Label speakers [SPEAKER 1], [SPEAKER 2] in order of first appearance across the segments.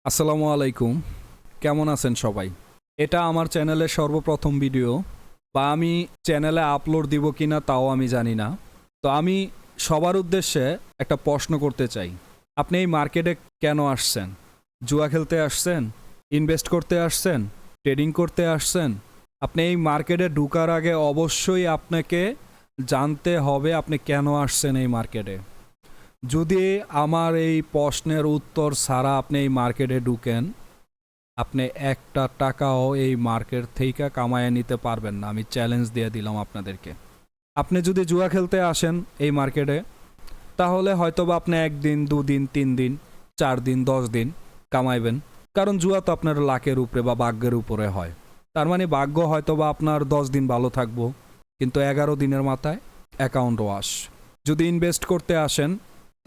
[SPEAKER 1] আসসালামু আলাইকুম। কেমন আছেন সবাই? এটা আমার চ্যানেলের সর্বপ্রথম ভিডিও, বা আমি চ্যানেলে আপলোড দিব কিনা তাও আমি জানি না। তো আমি সবার উদ্দেশ্যে একটা প্রশ্ন করতে চাই। আপনি এই মার্কেটে কেন আসছেন? জুয়া খেলতে আসছেন? ইনভেস্ট করতে আসছেন? ট্রেডিং করতে আসছেন? আপনি এই মার্কেটে ঢোকার আগে অবশ্যই আপনাকে জানতে হবে আপনি কেন আসছেন এই মার্কেটে। যদি আমার এই প্রশ্নের উত্তর ছাড়া আপনি এই মার্কেটে ঢুকেন, আপনি একটা টাকাও এই মার্কেট থেকে কামায় নিতে পারবেন না। আমি চ্যালেঞ্জ দিয়ে দিলাম আপনাদেরকে। আপনি যদি জুয়া খেলতে আসেন এই মার্কেটে, তাহলে হয়তোবা আপনি একদিন, দুদিন, 3 দিন, 4 দিন, 10 দিন কামাইবেন। কারণ জুয়া তো আপনার লাকের উপরে বা ভাগ্যের উপরে হয়। তার মানে ভাগ্য হয়তোবা আপনার 10 দিন ভালো থাকবো, কিন্তু 11 দিনের মাথায় অ্যাকাউন্ট ওয়াশ। যদি ইনভেস্ট করতে আসেন,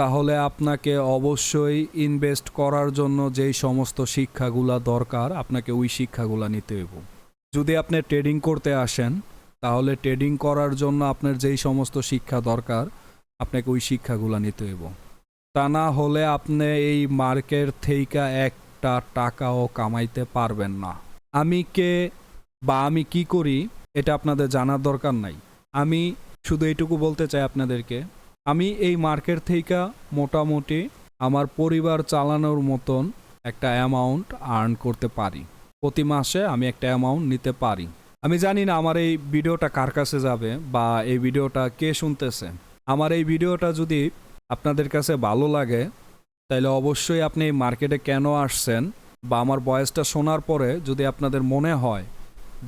[SPEAKER 1] তাহলে আপনাকে অবশ্যই ইনভেস্ট করার জন্য যেই সমস্ত শিক্ষাগুলা দরকার আপনাকে ওই শিক্ষাগুলা নিতে হইব। যদি আপনি ট্রেডিং করতে আসেন, তাহলে ট্রেডিং করার জন্য আপনার যেই সমস্ত শিক্ষা দরকার আপনাকে ওই শিক্ষাগুলা নিতে হইব। তা না হলে আপনি এই মার্কেট থেকে একটা টাকাও কামাইতে পারবেন না। আমি কে বা আমি কি করি এটা আপনাদের জানার দরকার নাই। আমি শুধু এইটুকু বলতে চাই আপনাদেরকে, আমি এই মার্কেট থেকে মোটামুটি আমার পরিবার চালানোর মতন একটা অ্যামাউন্ট আর্ন করতে পারি। প্রতি মাসে আমি একটা অ্যামাউন্ট নিতে পারি। আমি জানি না আমার এই ভিডিওটা কার কাছে যাবে বা এই ভিডিওটা কে শুনতেছে। আমার এই ভিডিওটা যদি আপনাদের কাছে ভালো লাগে, তাহলে অবশ্যই আপনি এই মার্কেটে কেন আসছেন বা আমার ভয়েসটা শোনার পরে যদি আপনাদের মনে হয়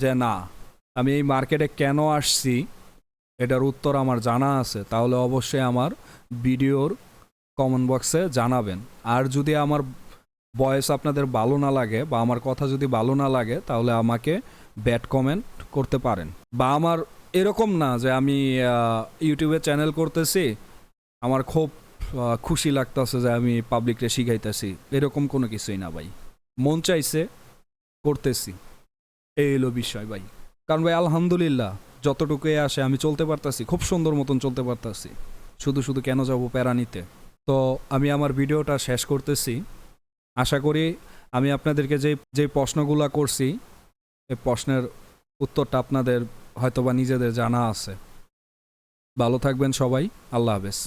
[SPEAKER 1] যে না, আমি এই মার্কেটে কেন আসছি এটার উত্তর আমার জানা আছে, তাহলে অবশ্যই আমার ভিডিওর কমেন্ট বক্সে জানাবেন। আর যদি আমার ভয়েস আপনাদের ভালো না লাগে বা আমার কথা যদি ভালো না লাগে, তাহলে আমাকে ব্যাড কমেন্ট করতে পারেন। বা আমার এরকম না যে আমি ইউটিউবে চ্যানেল করতেছি, আমার খুব খুশি লাগতেছে যে আমি পাবলিককে শিখাইতেছি, এরকম কোনো কিছুই না ভাই। মন চাইছে করতেছি, এই হলো বিষয় ভাই। কারণ ভাই আলহামদুলিল্লাহ যতটুকুই আসে আমি চলতে পারতাছি, খুব সুন্দর মতন চলতে পারতাছি। শুধু শুধু কেন যাব প্যারা নিতে? তো আমি আমার ভিডিওটা শেষ করতেছি। আশা করি আমি আপনাদেরকে যে প্রশ্নগুলো করছি এই প্রশ্নের উত্তরটা আপনাদের হয়তোবা নিজেদের জানা আছে। ভালো থাকবেন সবাই। আল্লাহ হাফেজ।